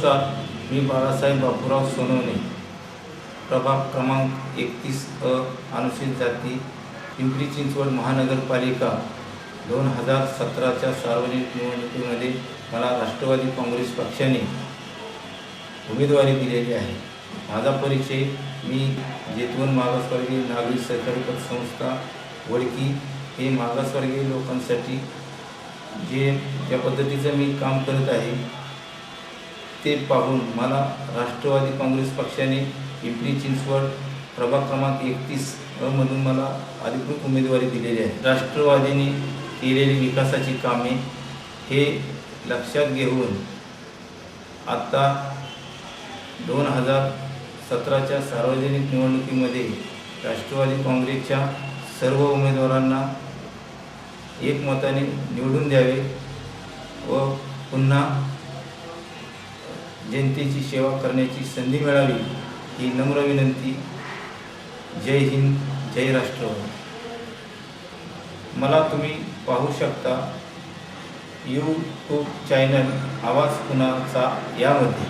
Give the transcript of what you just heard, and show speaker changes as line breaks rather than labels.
नमस्कार, मी बाळासाहेब बापूराव सोनवणे, प्रभाग क्रमांक 31 अनुसूचित जाती, पिंपरी चिंचवड महानगरपालिका 2017च्या सार्वजनिक निवडणुकीमध्ये मला राष्ट्रवादी काँग्रेस पक्षाने उमेदवारी दिलेली आहे। माझा परिचय, मी जेतवन मागासवर्गीय नागरी सहकारी पतसंस्था वडकी हे मागासवर्गीय लोकांसाठी जे ज्या पद्धतीचं मी काम करत आहे ते पाहून मला राष्ट्रवादी काँग्रेस पक्षाने पिंपरी चिंचवड प्रभाग क्रमांक 31 मधून मला अधिकृत उमेदवारी दिलेली आहे। राष्ट्रवादीने केलेली विकासाची कामे हे लक्षात घेऊन आता 2017च्या सार्वजनिक निवडणुकीमध्ये राष्ट्रवादी काँग्रेसच्या सर्व उमेदवारांना एकमताने निवडून द्यावे व पुन्हा जनतेची सेवा करण्याची संधी मिळावी ही नम्र विनंती। जय हिंद, जय राष्ट्रवादी। मला तुम्ही पाहू शकता यूट्यूब चॅनल आवाज कुणाचा यामध्ये।